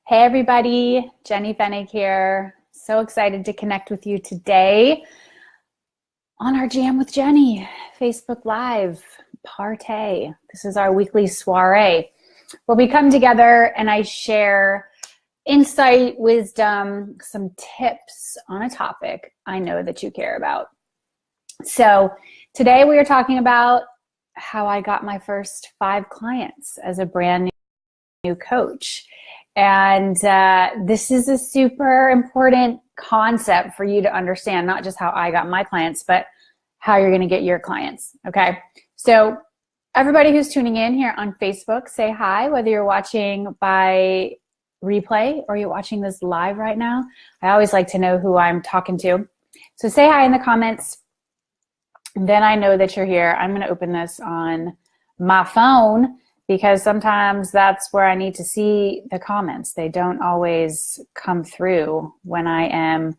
Hey everybody, Jenny Fennick here. So excited to connect with you today on our Jam with Jenny Facebook Live party. This is our weekly soiree where we come together and I share insight, wisdom, some tips on a topic I know that you care about. So today we are talking about how I got my first 5 clients as a brand new coach. And this is a super important concept for you to understand, not just how I got my clients, but how you're going to get your clients. Okay. So everybody who's tuning in here on Facebook, say hi, whether you're watching by replay or you're watching this live right now. I always like to know who I'm talking to. So say hi in the comments. Then I know that you're here. I'm going to open this on my phone, because sometimes that's where I need to see the comments. They don't always come through when I am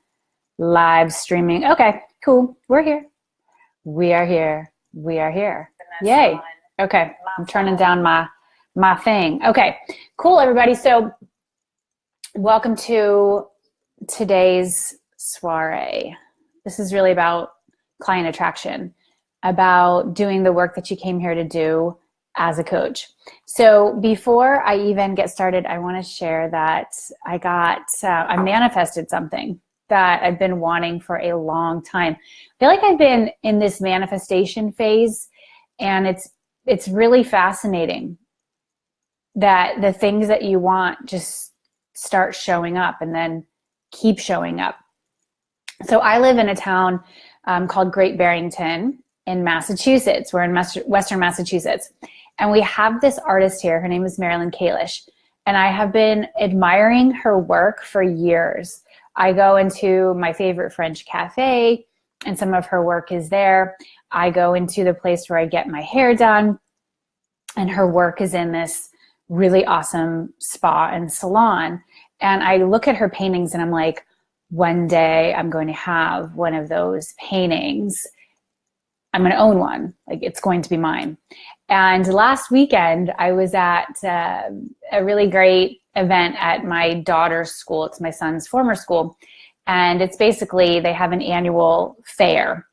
live streaming. Okay, cool. We're here. We are here. We are here. Yay. Okay, I'm turning down my thing. Okay, cool, everybody. So welcome to today's soiree. This is really about client attraction, about doing the work that you came here to do as a coach. So before I even get started, I want to share that I manifested something that I've been wanting for a long time. I feel like I've been in this manifestation phase, and it's really fascinating that the things that you want just start showing up and then keep showing up. So I live in a town called Great Barrington in Massachusetts. We're in Western Massachusetts. And we have this artist here. Her name is Marilyn Kalish. And I have been admiring her work for years. I go into my favorite French cafe, and some of her work is there. I go into the place where I get my hair done, and her work is in this really awesome spa and salon. And I look at her paintings and I'm like, one day I'm going to have one of those paintings. I'm going to own one. Like, it's going to be mine. And last weekend, I was at a really great event at my daughter's school. It's my son's former school. And it's basically, they have an annual fair,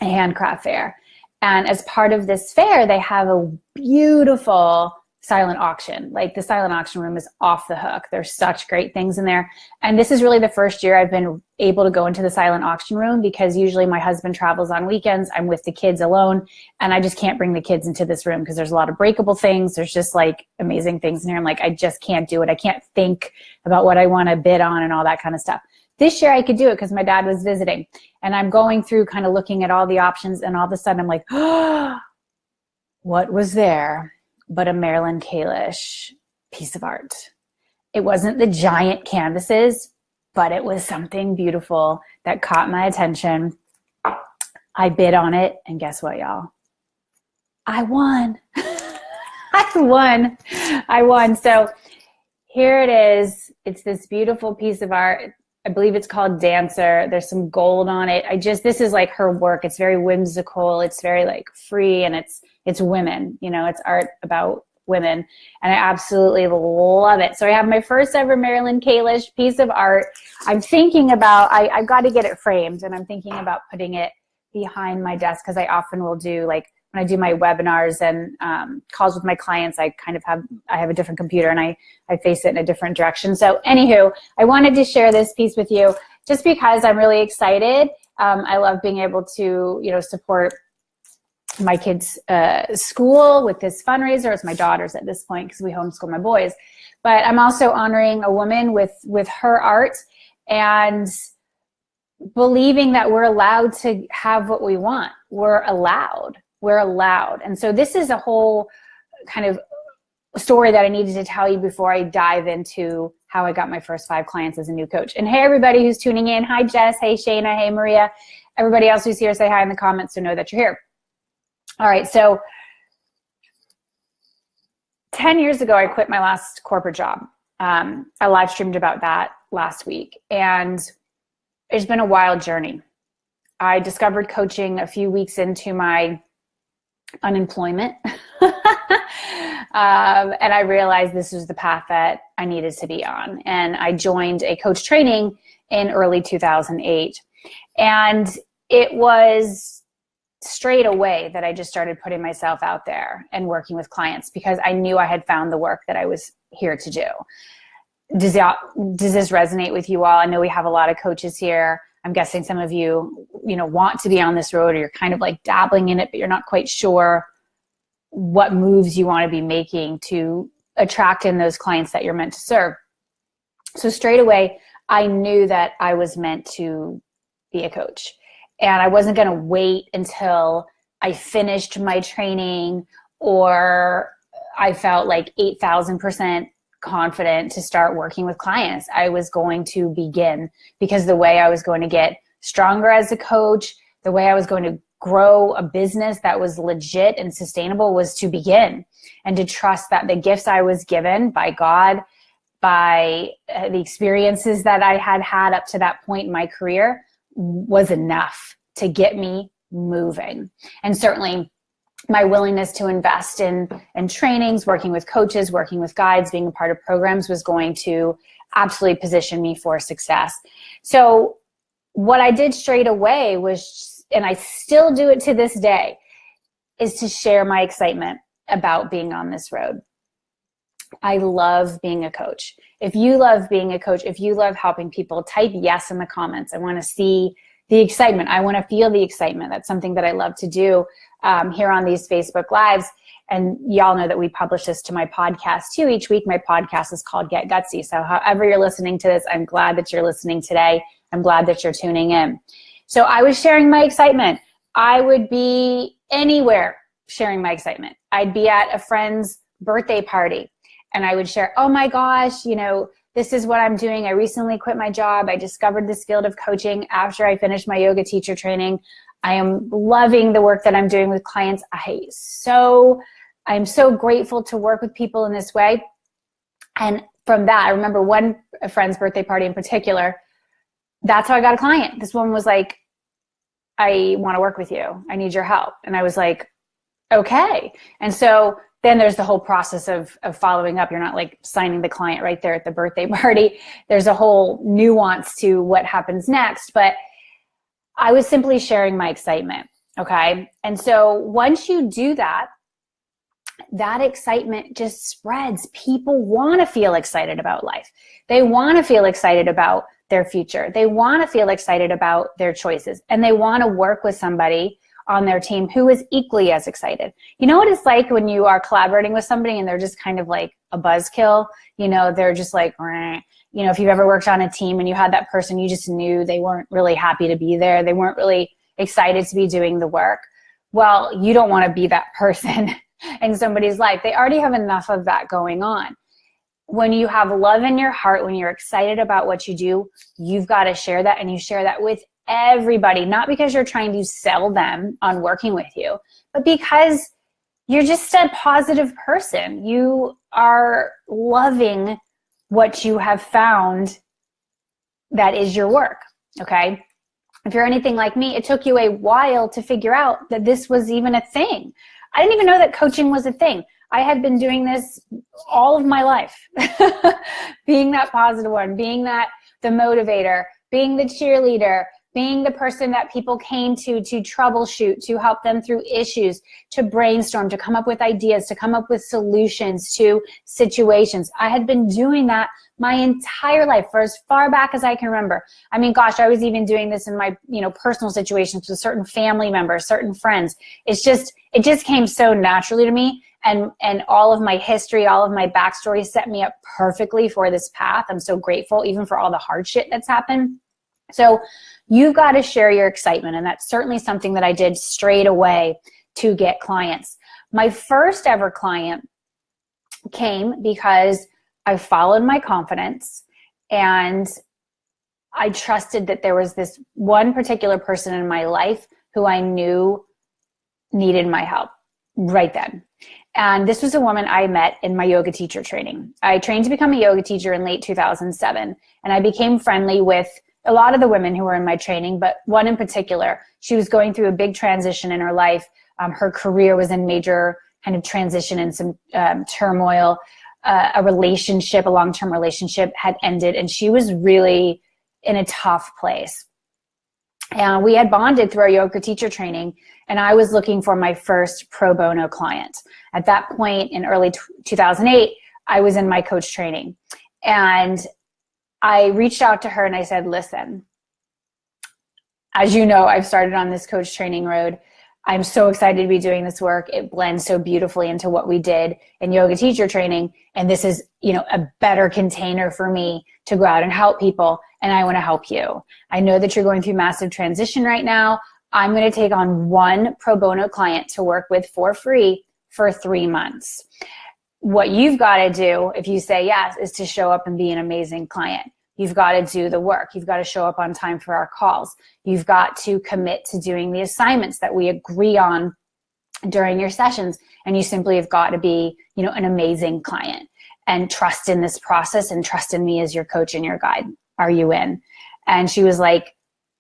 a handcraft fair. And as part of this fair, they have a beautiful silent auction. Like, the silent auction room is off the hook. There's such great things in there. And this is really the first year I've been able to go into the silent auction room, because usually my husband travels on weekends. I'm with the kids alone, and I just can't bring the kids into this room because there's a lot of breakable things. There's just like amazing things in here. I'm like, I just can't do it. I can't think about what I want to bid on and all that kind of stuff. This year I could do it because my dad was visiting, and I'm going through kind of looking at all the options, and all of a sudden I'm like, oh, what was there but a Marilyn Kalish piece of art? It wasn't the giant canvases, but it was something beautiful that caught my attention. I bid on it, and guess what, y'all? I won. I won. So here it is. It's this beautiful piece of art. I believe it's called Dancer. There's some gold on it. This is like her work. It's very whimsical. It's very like free, and it's women, it's art about women, and I absolutely love it. So I have my first ever Marilyn Kalish piece of art. I'm thinking about, I've got to get it framed, and I'm thinking about putting it behind my desk, because I often will do, like when I do my webinars and calls with my clients, I have a different computer, and I face it in a different direction. So anywho, I wanted to share this piece with you just because I'm really excited. I love being able to, support my kids' school with this fundraiser. It's my daughter's at this point because we homeschool my boys. But I'm also honoring a woman with her art, and believing that we're allowed to have what we want. We're allowed. And so this is a whole kind of story that I needed to tell you before I dive into how I got my first 5 clients as a new coach. And hey, everybody who's tuning in. Hi, Jess. Hey, Shayna. Hey, Maria. Everybody else who's here, say hi in the comments so know that you're here. All right, so 10 years ago, I quit my last corporate job. I live streamed about that last week, and it's been a wild journey. I discovered coaching a few weeks into my unemployment. And I realized this was the path that I needed to be on. And I joined a coach training in early 2008. And it was straight away that I just started putting myself out there and working with clients because I knew I had found the work that I was here to do. Does this resonate with you all? I know we have a lot of coaches here. I'm guessing some of you, want to be on this road, or you're kind of like dabbling in it, but you're not quite sure what moves you want to be making to attract in those clients that you're meant to serve. So straight away, I knew that I was meant to be a coach. And I wasn't going to wait until I finished my training or I felt like 8,000% confident to start working with clients. I was going to begin, because the way I was going to get stronger as a coach, the way I was going to grow a business that was legit and sustainable was to begin and to trust that the gifts I was given by God, by the experiences that I had had up to that point in my career was enough to get me moving. And certainly my willingness to invest in trainings, working with coaches, working with guides, being a part of programs was going to absolutely position me for success. So what I did straight away was, and I still do it to this day, is to share my excitement about being on this road. I love being a coach. If you love being a coach, if you love helping people, type yes in the comments. I want to see the excitement. I want to feel the excitement. That's something that I love to do here on these Facebook Lives. And y'all know that we publish this to my podcast too. Each week, my podcast is called Get Gutsy. So however you're listening to this, I'm glad that you're listening today. I'm glad that you're tuning in. So I was sharing my excitement. I would be anywhere sharing my excitement. I'd be at a friend's birthday party and I would share, oh my gosh, this is what I'm doing. I recently quit my job. I discovered this field of coaching after I finished my yoga teacher training. I am loving the work that I'm doing with clients. I'm so grateful to work with people in this way. And from that, I remember a friend's birthday party in particular, that's how I got a client. This woman was like, I want to work with you. I need your help. And I was like, okay. And so then there's the whole process of following up. You're not like signing the client right there at the birthday party. There's a whole nuance to what happens next. But I was simply sharing my excitement. Okay. And so once you do that, that excitement just spreads. People want to feel excited about life. They want to feel excited about their future. They want to feel excited about their choices, and they want to work with somebody on their team who is equally as excited. You know what it's like when you are collaborating with somebody and they're just kind of like a buzzkill? They're just like, if you've ever worked on a team and you had that person, you just knew they weren't really happy to be there. They weren't really excited to be doing the work. Well, you don't want to be that person in somebody's life. They already have enough of that going on. When you have love in your heart, when you're excited about what you do, you've got to share that, and you share that with everybody, not because you're trying to sell them on working with you, but because you're just a positive person. You are loving what you have found that is your work, okay? If you're anything like me, it took you a while to figure out that this was even a thing. I didn't even know that coaching was a thing. I had been doing this all of my life, being that positive one, being the motivator, being the cheerleader, being the person that people came to troubleshoot, to help them through issues, to brainstorm, to come up with ideas, to come up with solutions to situations. I had been doing that my entire life, for as far back as I can remember. I mean, gosh, I was even doing this in my, personal situations with certain family members, certain friends. It just came so naturally to me. And all of my history, all of my backstory set me up perfectly for this path. I'm so grateful, even for all the hard shit that's happened. So you've got to share your excitement. And that's certainly something that I did straight away to get clients. My first ever client came because I followed my confidence, and I trusted that there was this one particular person in my life who I knew needed my help right then. And this was a woman I met in my yoga teacher training. I trained to become a yoga teacher in late 2007, and I became friendly with a lot of the women who were in my training, but one in particular. She was going through a big transition in her life, Her career was in major kind of transition and some turmoil. A long-term relationship had ended, and she was really in a tough place. And we had bonded through our yoga teacher training, and I was looking for my first pro bono client. At that point in early 2008, I was in my coach training. And I reached out to her and I said, listen, as you know, I've started on this coach training road. I'm so excited to be doing this work. It blends so beautifully into what we did in yoga teacher training. And this is, a better container for me to go out and help people. And I want to help you. I know that you're going through massive transition right now. I'm going to take on one pro bono client to work with for free for 3 months. What you've got to do, if you say yes, is to show up and be an amazing client. You've got to do the work. You've got to show up on time for our calls. You've got to commit to doing the assignments that we agree on during your sessions. And you simply have got to be, an amazing client and trust in this process and trust in me as your coach and your guide. Are you in? And she was like,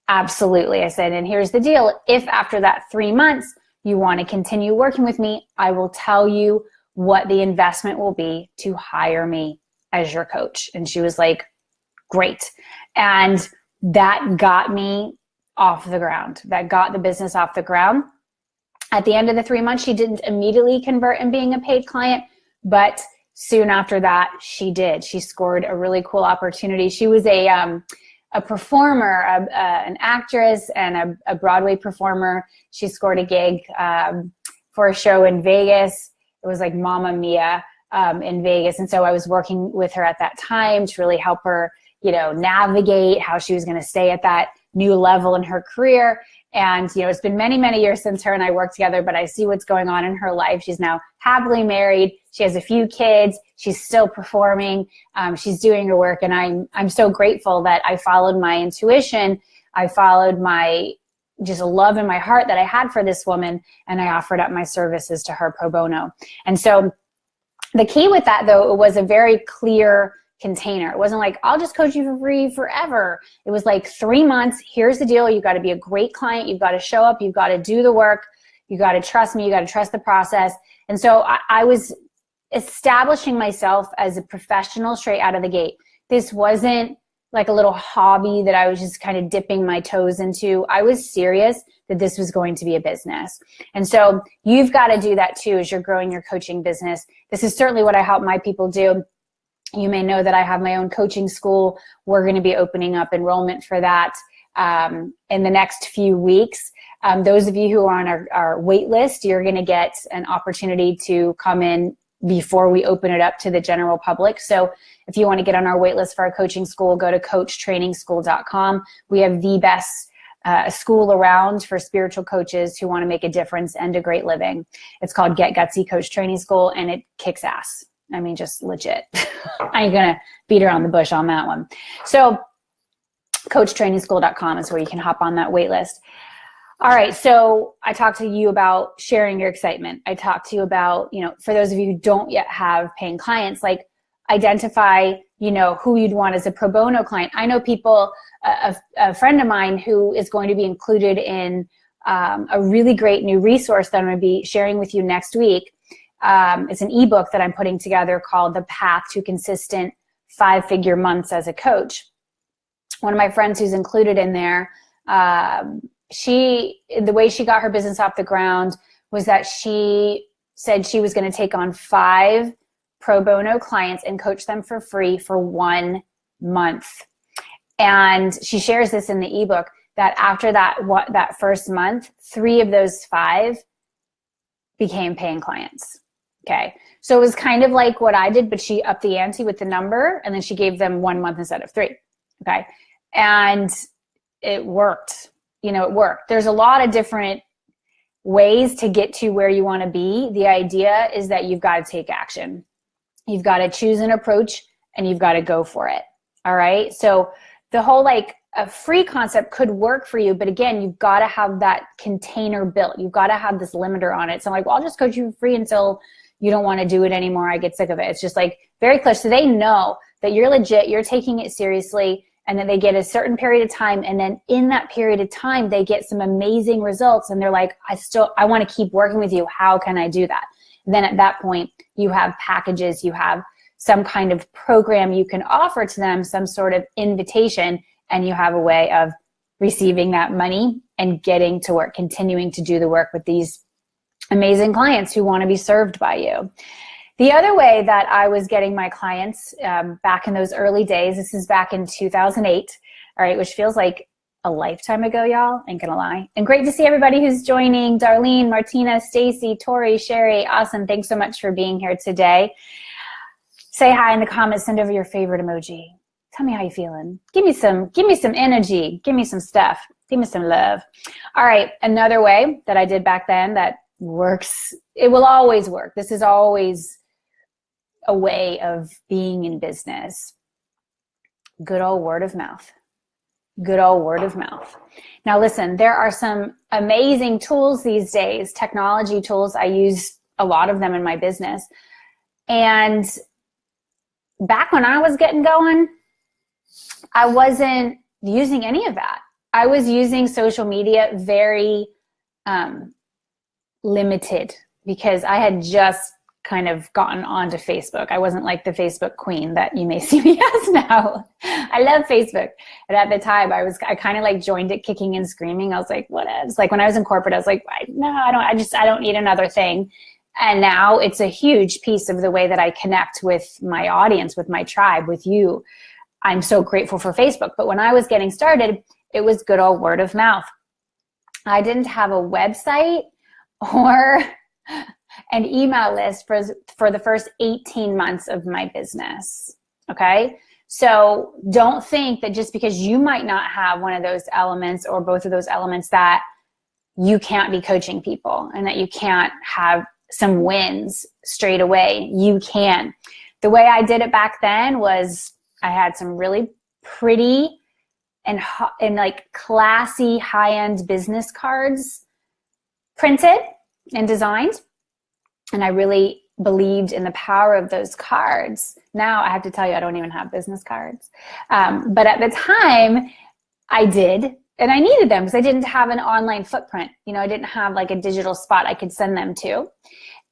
absolutely. I said, and here's the deal. If after that 3 months you want to continue working with me, I will tell you what the investment will be to hire me as your coach. And she was like, great. And that got me off the ground. That got the business off the ground. At the end of the 3 months, she didn't immediately convert in being a paid client, but soon after that, she did. She scored a really cool opportunity. She was a performer, an actress, and a Broadway performer. She scored a gig for a show in Vegas. It was like Mamma Mia in Vegas. And so I was working with her at that time to really help her, navigate how she was going to stay at that new level in her career. And, it's been many, many years since her and I worked together, but I see what's going on in her life. She's now happily married. She has a few kids. She's still performing. She's doing her work. And I'm so grateful that I followed my intuition. I followed my just a love in my heart that I had for this woman. And I offered up my services to her pro bono. And so the key with that, though, it was a very clear container. It wasn't like, I'll just coach you for free forever. It was like 3 months. Here's the deal. You've got to be a great client. You've got to show up. You've got to do the work. You got to trust me. You got to trust the process. And so I was establishing myself as a professional straight out of the gate. This wasn't like a little hobby that I was just kind of dipping my toes into. I was serious that this was going to be a business. And so you've got to do that too as you're growing your coaching business. This is certainly what I help my people do. You may know that I have my own coaching school. We're going to be opening up enrollment for that in the next few weeks. Those of you who are on our wait list, you're going to get an opportunity to come in before we open it up to the general public. So if you want to get on our wait list for our coaching school, go to coachtrainingschool.com. We have the best school around for spiritual coaches who want to make a difference and a great living. It's called Get Gutsy Coach Training School, and it kicks ass. I mean, just legit. I ain't going to beat around the bush on that one. So coachtrainingschool.com is where you can hop on that wait list. All right. So I talked to you about sharing your excitement. I talked to you about, for those of you who don't yet have paying clients, like identify, who you'd want as a pro bono client. I know people, a friend of mine who is going to be included in a really great new resource that I'm going to be sharing with you next week. It's an ebook that I'm putting together called The Path to Consistent 5-Figure Months as a Coach. One of my friends who's included in there, the way she got her business off the ground was that she said she was going to take on 5 pro bono clients and coach them for free for 1 month. And she shares this in the ebook that after that first month, 3 of those 5 became paying clients. Okay. So it was kind of like what I did, but she upped the ante with the number, and then she gave them 1 month instead of 3. Okay. And it worked. It worked. There's a lot of different ways to get to where you want to be. The idea is that you've got to take action. You've got to choose an approach and you've got to go for it. All right. So the whole a free concept could work for you, but again, you've got to have that container built. You've got to have this limiter on it. So I'm like, well, I'll just coach you for free until you don't want to do it anymore. I get sick of it. It's just very clear. So they know that you're legit, you're taking it seriously, and then they get a certain period of time, and then in that period of time they get some amazing results, and they're like, I want to keep working with you. How can I do that? And then at that point you have packages, you have some kind of program you can offer to them, some sort of invitation, and you have a way of receiving that money and getting to work, continuing to do the work with these amazing clients who want to be served by you. The other way that I was getting my clients back in those early days, this is back in 2008, all right, which feels like a lifetime ago, y'all, ain't gonna lie. And great to see everybody who's joining. Darlene, Martina, Stacy, Tori, Sherry, awesome. Thanks so much for being here today. Say hi in the comments, send over your favorite emoji. Tell me how you're feeling. Give me some energy, give me some stuff, give me some love. All right, another way that I did back then that works, it will always work. This is always a way of being in business. Good old word of mouth. Good old word of mouth. Now listen, there are some amazing tools these days, technology tools. I use a lot of them in my business. And back when I was getting going, I wasn't using any of that. I was using social media very limited because I had just kind of gotten onto Facebook. I wasn't like the Facebook queen that you may see me as now. I love Facebook. And at the time I kind of like joined it kicking and screaming. I was like, what is? Like when I was in corporate, I was like, no, I don't need another thing. And now it's a huge piece of the way that I connect with my audience, with my tribe, with you. I'm so grateful for Facebook. But when I was getting started, it was good old word of mouth. I didn't have a website or an email list for the first 18 months of my business, okay? So don't think that just because you might not have one of those elements or both of those elements that you can't be coaching people and that you can't have some wins straight away. You can. The way I did it back then was I had some really pretty and like classy high-end business cards printed and designed. And I really believed in the power of those cards. Now I have to tell you, I don't even have business cards. But at the time I did, and I needed them because I didn't have an online footprint. You know, I didn't have like a digital spot I could send them to.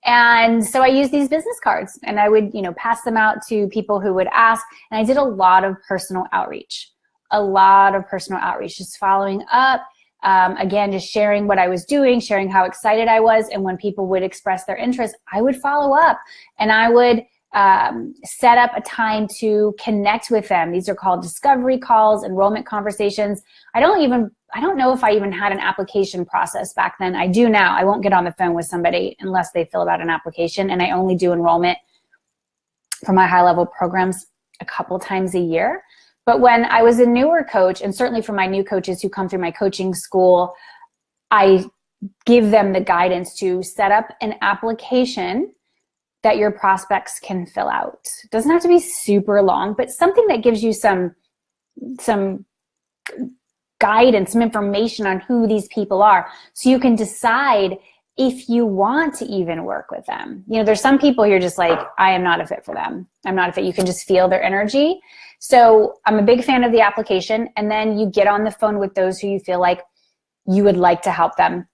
And so I used these business cards and I would, you know, pass them out to people who would ask. And I did a lot of personal outreach, just following up. Again, just sharing what I was doing, sharing how excited I was. And when people would express their interest, I would follow up and I would set up a time to connect with them. These are called discovery calls, enrollment conversations. I don't know if I even had an application process back then. I do now. I won't get on the phone with somebody unless they fill out an application, and I only do enrollment for my high-level programs a couple times a year. But when I was a newer coach, and certainly for my new coaches who come through my coaching school, I give them the guidance to set up an application that your prospects can fill out. It doesn't have to be super long, but something that gives you some guidance, some information on who these people are, so you can decide if you want to even work with them. You know, there's some people you're just like, I am not a fit for them. I'm not a fit. You can just feel their energy. So I'm a big fan of the application. And then you get on the phone with those who you feel like you would like to help them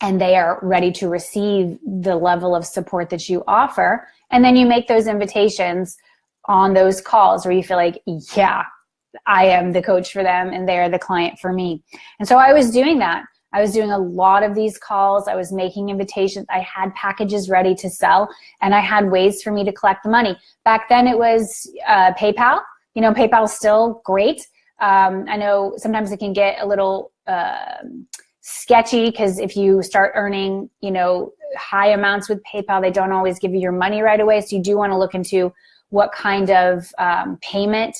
and they are ready to receive the level of support that you offer. And then you make those invitations on those calls where you feel like, yeah, I am the coach for them and they're the client for me. And so I was doing that. I was doing a lot of these calls. I was making invitations. I had packages ready to sell, and I had ways for me to collect the money. Back then it was PayPal. You know, PayPal's still great. I know sometimes it can get a little sketchy because if you start earning, you know, high amounts with PayPal, they don't always give you your money right away. So you do want to look into what kind of payment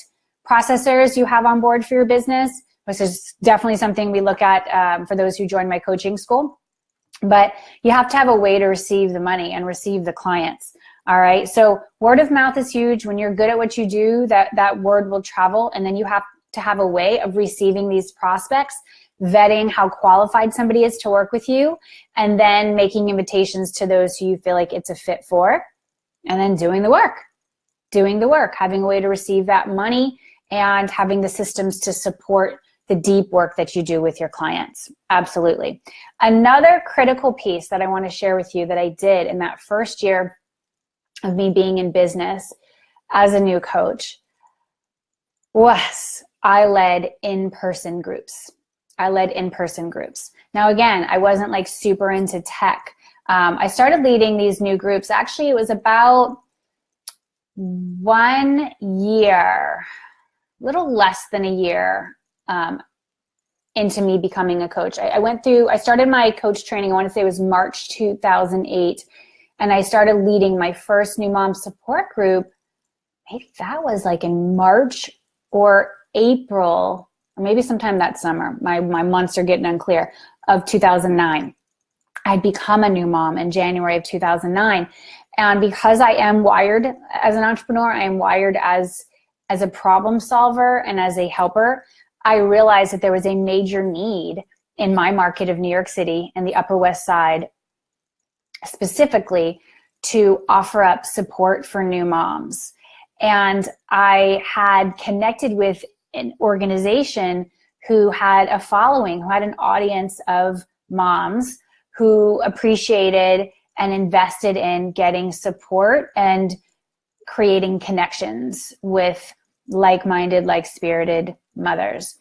processors you have on board for your business, which is definitely something we look at for those who join my coaching school. But you have to have a way to receive the money and receive the clients. All right. So word of mouth is huge. When you're good at what you do, that word will travel. And then you have to have a way of receiving these prospects, vetting how qualified somebody is to work with you, and then making invitations to those who you feel like it's a fit for, and then doing the work, having a way to receive that money and having the systems to support the deep work that you do with your clients. Absolutely. Another critical piece that I want to share with you that I did in that first year of me being in business as a new coach was I led in-person groups. Now, again, I wasn't like super into tech. I started leading these new groups. Actually, it was about 1 year, a little less than a year into me becoming a coach. I started my coach training, I want to say it was March 2008, and I started leading my first new mom support group. Maybe that was like in March or April, or maybe sometime that summer. My months are getting unclear, of 2009. I'd become a new mom in January of 2009. And because I am wired as an entrepreneur, I am wired as a problem solver and as a helper, I realized that there was a major need in my market of New York City and the Upper West Side specifically to offer up support for new moms. And I had connected with an organization who had a following, who had an audience of moms who appreciated and invested in getting support and creating connections with like-minded, like-spirited mothers.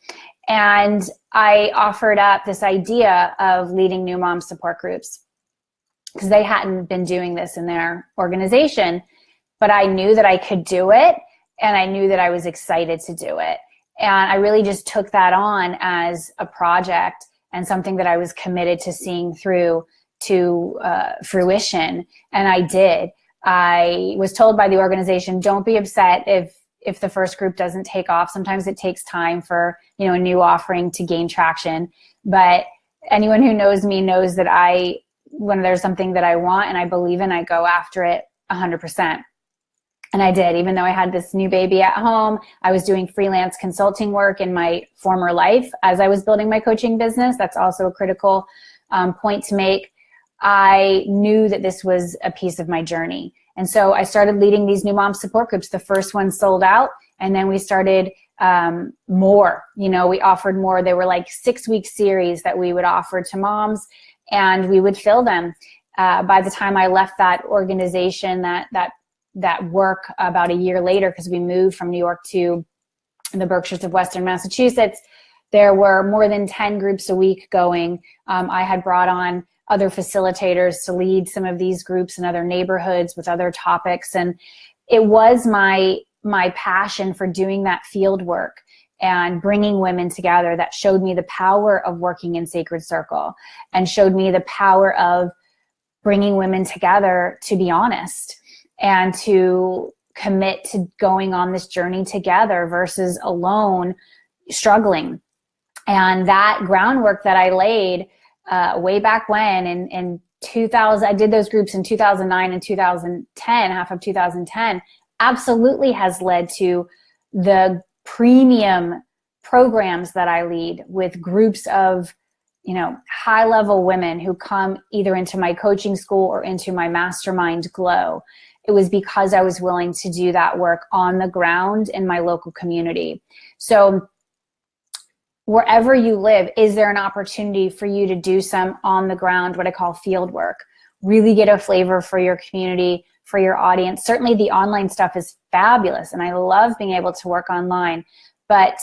And I offered up this idea of leading new mom support groups because they hadn't been doing this in their organization, but I knew that I could do it, and I knew that I was excited to do it. And I really just took that on as a project and something that I was committed to seeing through to fruition. And I did. I was told by the organization, don't be upset if the first group doesn't take off. Sometimes it takes time for, a new offering to gain traction. But anyone who knows me knows that when there's something that I want and I believe in, I go after it 100%. And I did. Even though I had this new baby at home, I was doing freelance consulting work in my former life as I was building my coaching business. That's also a critical point to make. I knew that this was a piece of my journey. And so I started leading these new mom support groups. The first one sold out, and then we started more. We offered more. They were like 6-week series that we would offer to moms, and we would fill them. By the time I left that organization, that work about a year later, because we moved from New York to the Berkshires of Western Massachusetts, there were more than 10 groups a week going. I had brought on other facilitators to lead some of these groups in other neighborhoods with other topics. And it was my passion for doing that field work and bringing women together that showed me the power of working in Sacred Circle and showed me the power of bringing women together to be honest and to commit to going on this journey together versus alone struggling. And that groundwork that I laid way back when in 2000, I did those groups in 2009 and 2010, half of 2010, absolutely has led to the premium programs that I lead with groups of, high-level women who come either into my coaching school or into my mastermind Glow. It was because I was willing to do that work on the ground in my local community. So wherever you live, is there an opportunity for you to do some on the ground, what I call field work? Really get a flavor for your community, for your audience. Certainly the online stuff is fabulous, and I love being able to work online. But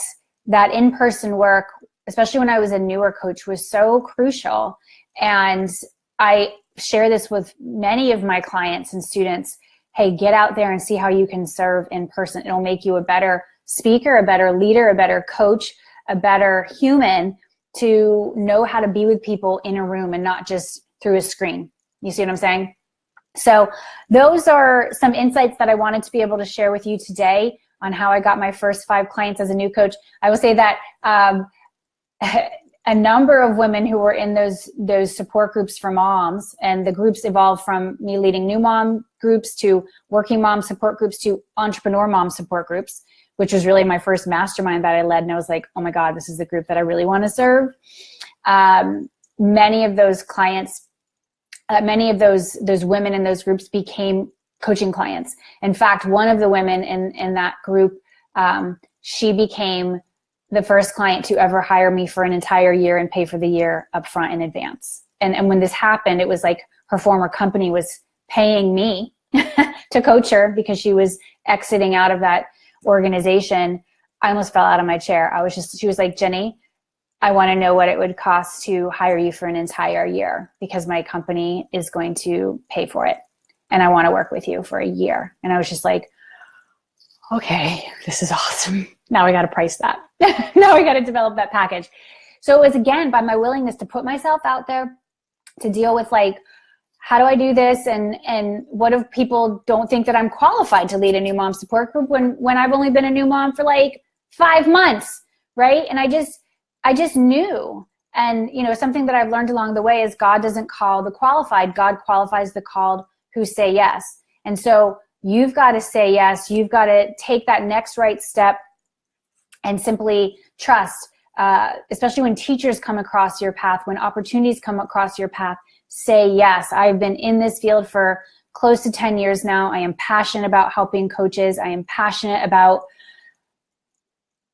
that in-person work, especially when I was a newer coach, was so crucial. And I share this with many of my clients and students. Hey, get out there and see how you can serve in person. It'll make you a better speaker, a better leader, a better coach, a better human to know how to be with people in a room and not just through a screen. You see what I'm saying? So those are some insights that I wanted to be able to share with you today on how I got my first 5 clients as a new coach. I will say that a number of women who were in those support groups for moms, and the groups evolved from me leading new mom groups to working mom support groups to entrepreneur mom support groups, which was really my first mastermind that I led. And I was like, oh my God, this is the group that I really want to serve. Many of those clients, many of those women in those groups became coaching clients. In fact, one of the women in that group, she became the first client to ever hire me for an entire year and pay for the year upfront in advance. And when this happened, it was like her former company was paying me to coach her because she was exiting out of that organization. I almost fell out of my chair. She was like, Jenny, I want to know what it would cost to hire you for an entire year because my company is going to pay for it. And I want to work with you for a year. And I was just like, okay, this is awesome. Now I got to price that. Now I got to develop that package. So it was, again, by my willingness to put myself out there, to deal with like, how do I do this? And what if people don't think that I'm qualified to lead a new mom support group when I've only been a new mom for like 5 months, right? And I just knew. And, you know, something that I've learned along the way is God doesn't call the qualified. God qualifies the called who say yes. And so you've got to say yes. You've got to take that next right step and simply trust, especially when teachers come across your path, when opportunities come across your path, say yes. I've been in this field for close to 10 years now. I am passionate about helping coaches. I am passionate about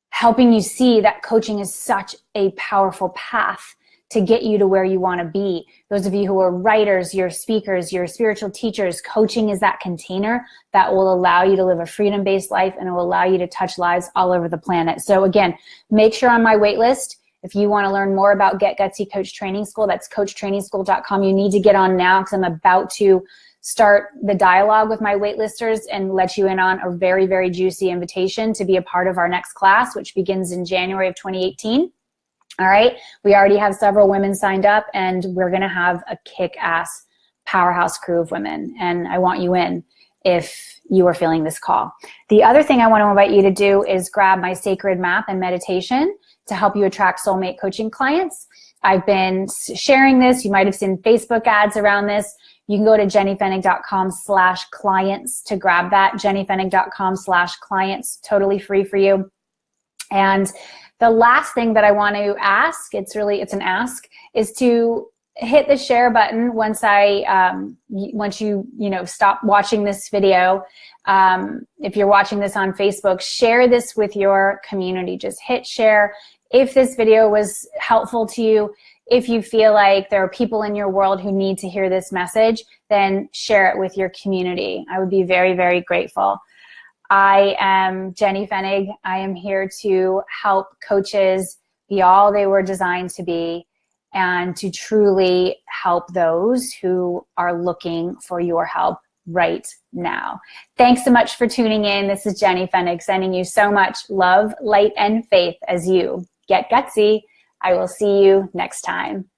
helping you see that coaching is such a powerful path to get you to where you want to be. Those of you who are writers, you're speakers, you're spiritual teachers, coaching is that container that will allow you to live a freedom-based life, and it will allow you to touch lives all over the planet. So again, make sure on my wait list, if you want to learn more about Get Gutsy Coach Training School, that's coachtrainingschool.com. You need to get on now because I'm about to start the dialogue with my waitlisters and let you in on a very, very juicy invitation to be a part of our next class, which begins in January of 2018. All right. We already have several women signed up, and we're going to have a kick-ass powerhouse crew of women. And I want you in if you are feeling this call. The other thing I want to invite you to do is grab my sacred map and meditation to help you attract soulmate coaching clients. I've been sharing this. You might have seen Facebook ads around this. You can go to jennyfenig.com/clients to grab that. jennyfenig.com/clients, totally free for you. And the last thing that I want to ask, it's an ask, is to hit the share button once you stop watching this video. If you're watching this on Facebook, share this with your community. Just hit share. If this video was helpful to you, if you feel like there are people in your world who need to hear this message, then share it with your community. I would be very, very grateful. I am Jenny Fenig. I am here to help coaches be all they were designed to be and to truly help those who are looking for your help right now. Thanks so much for tuning in. This is Jenny Fenig sending you so much love, light, and faith as you get gutsy. I will see you next time.